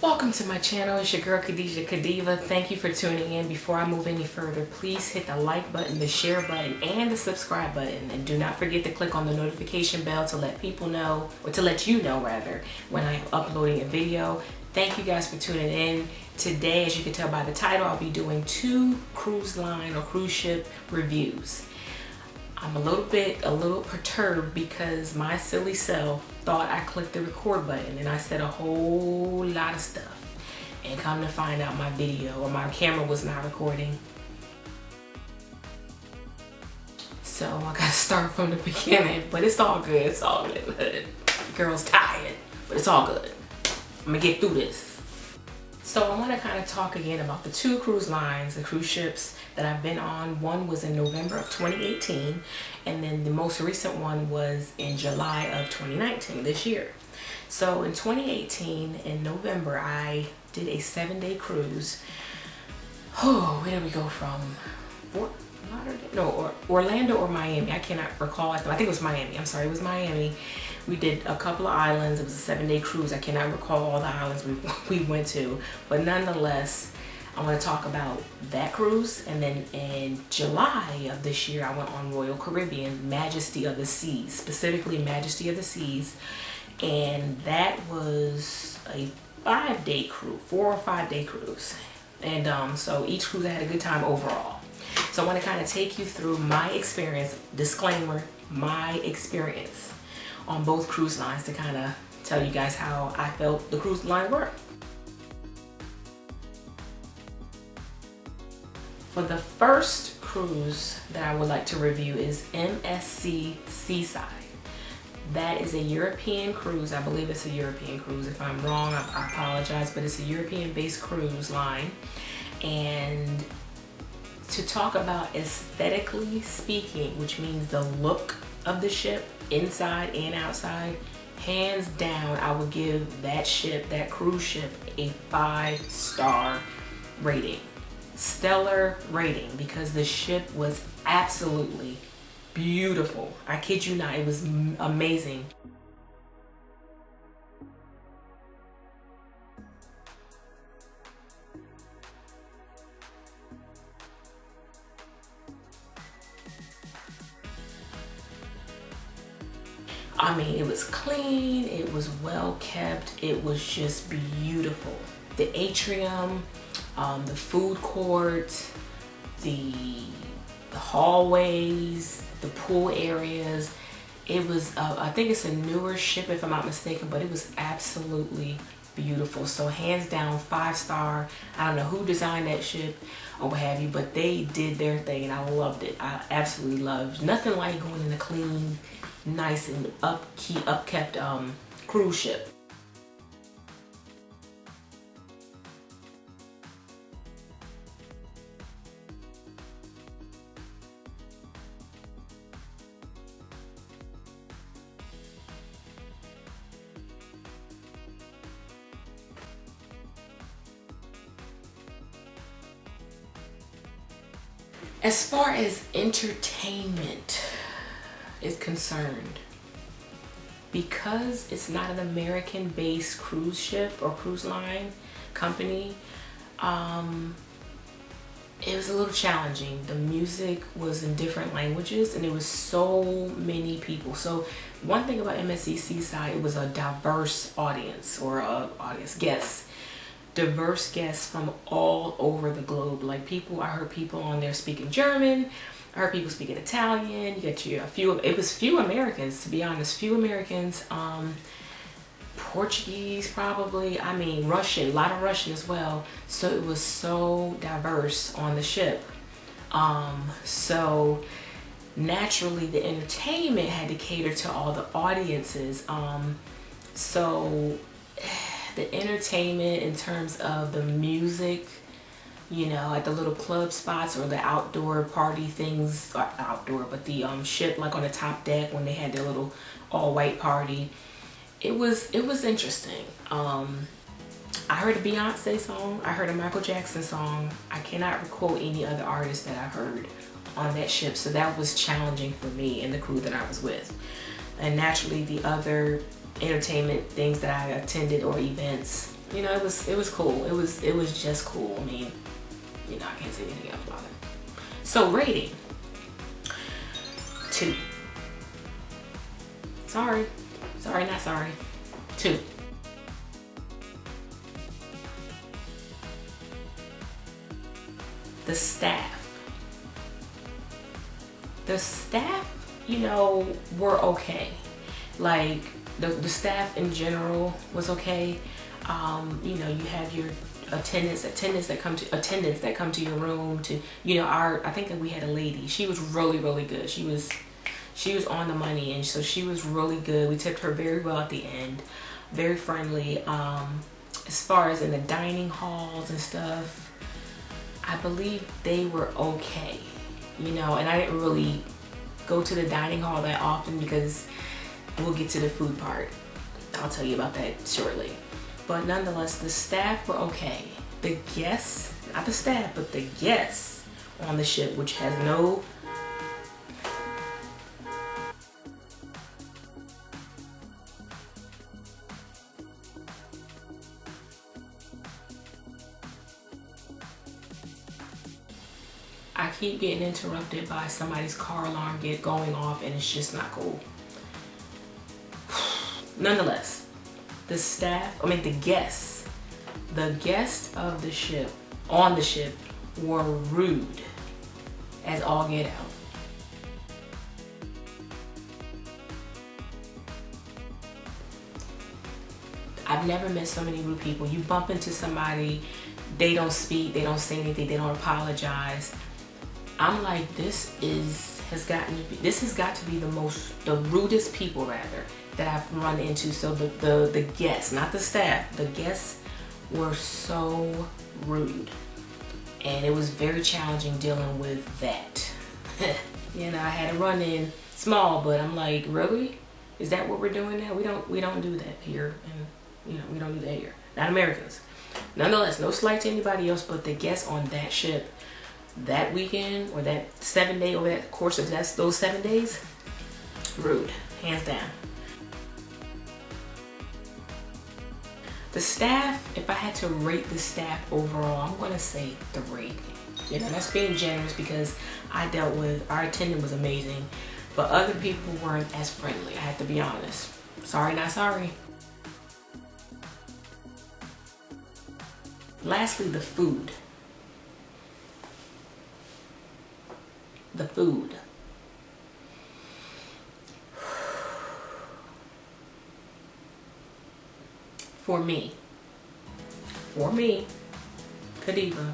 Welcome to my channel. It's your girl Khadijah-KhaDiva. Thank you for tuning in. Before I move any further, please hit the like button, the share button, and the subscribe button. And do not forget to click on the notification bell to let people know, or to let you know rather, when I am uploading a video. Thank you guys for tuning in. Today, as you can tell by the title, I'll be doing 2 cruise line or cruise ship reviews. I'm a little perturbed because my silly self thought I clicked the record button and I said a whole lot of stuff, and come to find out my video or my camera was not recording. So I gotta start from the beginning, but it's all good. It's all good. The girl's tired, but it's all good. I'm gonna get through this. So I want to kind of talk again about the 2 cruise lines, the cruise ships that I've been on. One was in November of 2018, and then the most recent one was in July of 2019, this year. So in 2018, in November, I did a 7-day cruise. Oh, where did we go from? Orlando or Miami. I cannot recall. I think it was Miami. I'm sorry, it was Miami. We did a couple of islands. It was a 7-day cruise. I cannot recall all the islands we went to, but nonetheless, I want to talk about that cruise. And then in July of this year, I went on Royal Caribbean, Majesty of the Seas, specifically Majesty of the Seas, and that was a 5-day cruise, 4 or 5 day cruise. And so each cruise I had a good time overall. So I want to kind of take you through my experience, disclaimer, my experience on both cruise lines, to kind of tell you guys how I felt the cruise line were. For the first cruise that I would like to review is MSC Seaside. That is a European cruise. I believe it's a European cruise. If I'm wrong, I apologize, but it's a European-based cruise line. And to talk about aesthetically speaking, which means the look of the ship, inside and outside, hands down, I would give that ship, that cruise ship, a 5-star rating. Stellar rating, because the ship was absolutely beautiful. I kid you not, it was amazing. I mean, it was clean, it was well kept, it was just beautiful. The atrium, the food court, the hallways, the pool areas. It was, I think it's a newer ship if I'm not mistaken, but it was absolutely beautiful. So hands down, 5-star. I don't know who designed that ship or what have you, but they did their thing and I loved it. I absolutely loved it. Nothing like going in a clean, nice and upkept cruise ship. As far as entertainment is concerned, because it's not an American-based cruise ship or cruise line company, it was a little challenging. The music was in different languages and there was so many people. So one thing about MSC Seaside, it was a diverse audience, or guests. Diverse guests from all over the globe. Like I heard people on there speaking German, I heard people speaking Italian. You got it was few Americans, to be honest, few Americans, Portuguese probably, I mean Russian, a lot of Russian as well. So it was so diverse on the ship. So naturally the entertainment had to cater to all the audiences. So the entertainment in terms of the music, you know, at the little club spots or the outdoor party things, or outdoor, but the ship, like on the top deck when they had their little all-white party, it was interesting. I heard a Beyonce song, I heard a Michael Jackson song. I cannot recall any other artists that I heard on that ship, so that was challenging for me and the crew that I was with. And naturally the other entertainment things that I attended or events, You know, it was cool. It was just cool. I mean, you know, I can't say anything else about it. So rating, 2. Sorry, not sorry. 2. The staff, you know, were okay. Like the staff in general was okay. You know, you have your attendants that come to your room to, you know, I think that we had a lady. She was really good. She was on the money, and so she was really good. We tipped her very well at the end. Very friendly. As far as in the dining halls and stuff, I believe they were okay. You know, and I didn't really go to the dining hall that often because we'll get to the food part. I'll tell you about that shortly. But nonetheless, the staff were okay. The guests, not the staff, but the guests on the ship, which has no... I keep getting interrupted by somebody's car alarm going off, and it's just not cool. Nonetheless, the guests of the ship, on the ship, were rude as all get out. I've never met so many rude people. You bump into somebody, they don't speak, they don't say anything, they don't apologize. I'm like, this has got to be the rudest people rather that I've run into. So the guests, not the staff, the guests were so rude, and it was very challenging dealing with that. You know, I had to run in small, but I'm like, really? Is that what we're doing now? We don't do that here, and you know, we don't do that here. Not Americans. Nonetheless, no slight to anybody else, but the guests on that ship that weekend, or that 7 day, over that course of those 7 days, rude, hands down. The staff, if I had to rate the staff overall, I'm gonna say 3. You know, that's being generous because our attendant was amazing, but other people weren't as friendly, I have to be honest. Sorry, not sorry. Lastly, the food. The food. For me, KhaDiva,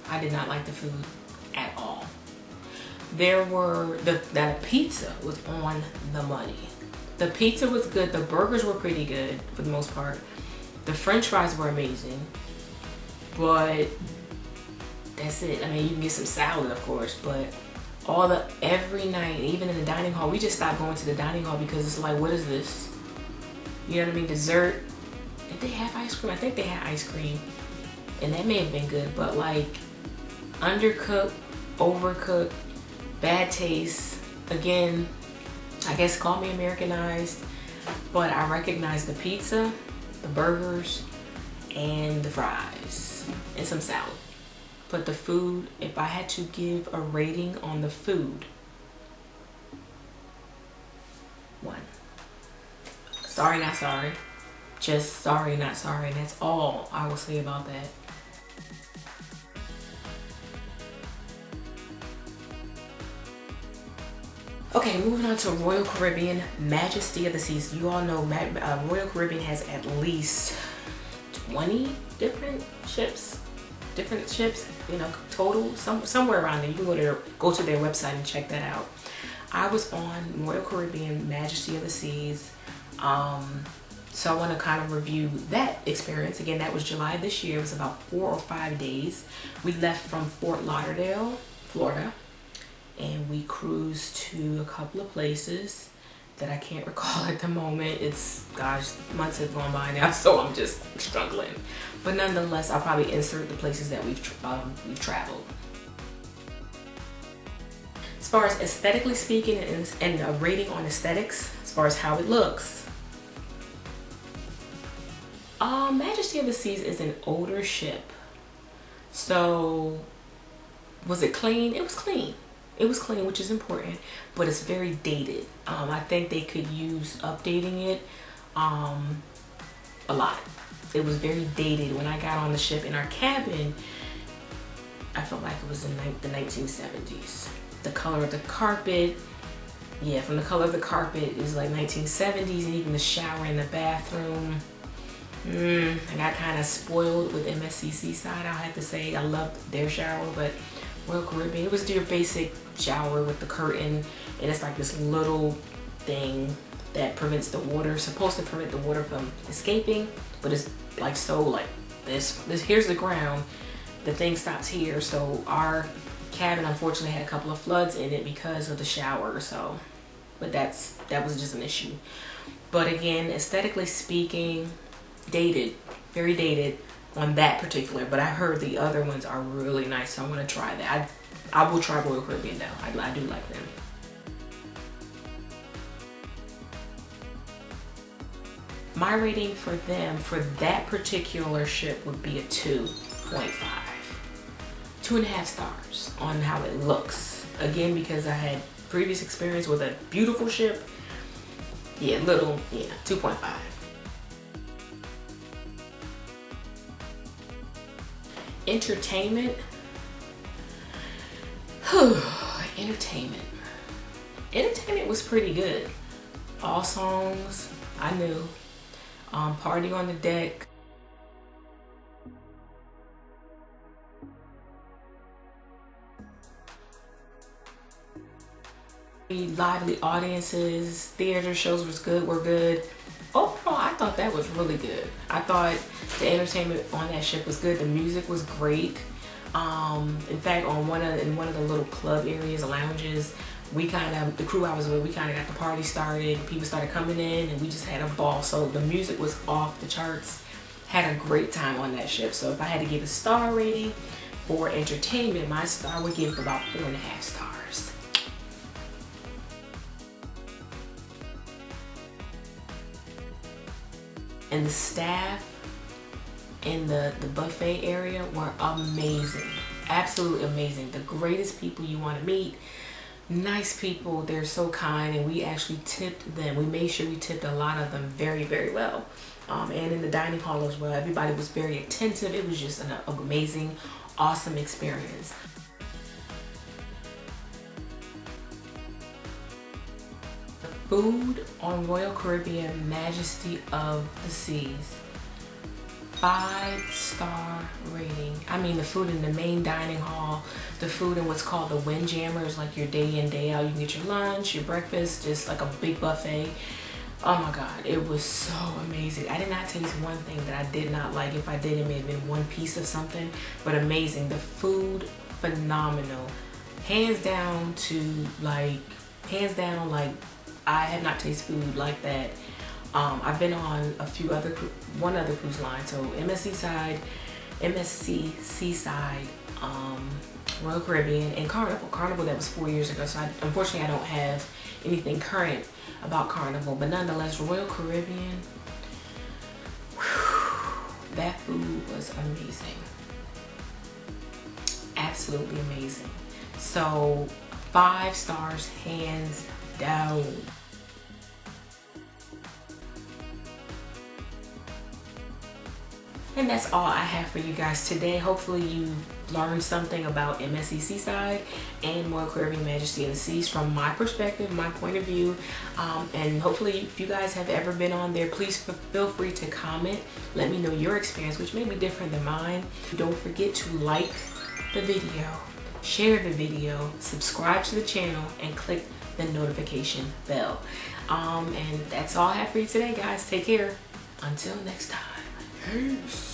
I did not like the food at all. The pizza was on the money. The pizza was good. The burgers were pretty good for the most part. The French fries were amazing, but that's it. I mean, you can get some salad, of course, but every night, even in the dining hall, we just stopped going to the dining hall because it's like, what is this? You know what I mean? Dessert. Did they have ice cream? I think they had ice cream, and that may have been good, but like undercooked, overcooked, bad taste. Again, I guess call me Americanized, but I recognize the pizza, the burgers, and the fries, and some salad. But the food, if I had to give a rating on the food, 1. Sorry, not sorry. Just sorry, not sorry. And that's all I will say about that. Okay, moving on to Royal Caribbean, Majesty of the Seas. You all know Royal Caribbean has at least 20 different ships, you know, total, somewhere around there. You can go to their website and check that out. I was on Royal Caribbean, Majesty of the Seas. So I want to kind of review that experience. Again, that was July this year. It was about 4 or 5 days. We left from Fort Lauderdale, Florida, and we cruised to a couple of places that I can't recall at the moment. It's, gosh, months have gone by now, so I'm just struggling. But nonetheless, I'll probably insert the places that we've traveled. As far as aesthetically speaking and a rating on aesthetics, as far as how it looks, Majesty of the Seas is an older ship. So, was it clean? It was clean. It was clean, which is important, but it's very dated. I think they could use updating it a lot. It was very dated. When I got on the ship in our cabin, I felt like it was in the 1970s. The color of the carpet, yeah, from the color of the carpet, it was like 1970s, and even the shower in the bathroom. I got kind of spoiled with MSC Seaside, I'll have to say. I loved their shower, but Royal Caribbean, it was your basic shower with the curtain, and it's like this little thing that prevents the water, supposed to prevent the water from escaping, but it's like so like this here's the ground, the thing stops here. So our cabin unfortunately had a couple of floods in it because of the shower, so but that was just an issue. But again, aesthetically speaking, dated, very dated on that particular, but I heard the other ones are really nice, so I want to try that. I will try Royal Caribbean though. I do like them. My rating for them for that particular ship would be a 2.5. 2.5 stars on how it looks. Again, because I had previous experience with a beautiful ship. Yeah, 2.5. Entertainment. Entertainment was pretty good. All songs, I knew. Party on the deck. Lively audiences, theater shows were good. Overall, I thought that was really good. I thought the entertainment on that ship was good. The music was great. In fact, in one of the little club areas, lounges, the crew I was with, we kind of got the party started. People started coming in, and we just had a ball. So the music was off the charts. Had a great time on that ship. So if I had to give a star rating for entertainment, my star would give about 4.5 stars. And the staff in the buffet area were amazing. Absolutely amazing. The greatest people you want to meet. Nice people. They're so kind, and we actually tipped them. We made sure we tipped a lot of them very, very well. And in the dining hall as well. Everybody was very attentive. It was just an amazing, awesome experience. Food on Royal Caribbean Majesty of the Seas. 5-star rating. I mean, the food in the main dining hall, the food in what's called the Windjammers, like your day in, day out. You can get your lunch, your breakfast, just like a big buffet. Oh my God, it was so amazing. I did not taste one thing that I did not like. If I did, it may have been one piece of something, but amazing. The food, phenomenal. Hands down, I have not tasted food like that. I've been on one other cruise line, so MSC Seaside, Royal Caribbean, and Carnival. That was 4 years ago, so unfortunately I don't have anything current about Carnival, but nonetheless, Royal Caribbean, whew, that food was amazing. Absolutely amazing. So 5 stars, hands down. And that's all I have for you guys today. Hopefully you learned something about MSC Seaside and Royal Caribbean Majesty of the Seas from my perspective, my point of view. And hopefully if you guys have ever been on there, please feel free to comment. Let me know your experience, which may be different than mine. Don't forget to like the video, share the video, subscribe to the channel, and click the notification bell. And that's all I have for you today, guys. Take care. Until next time. Peace.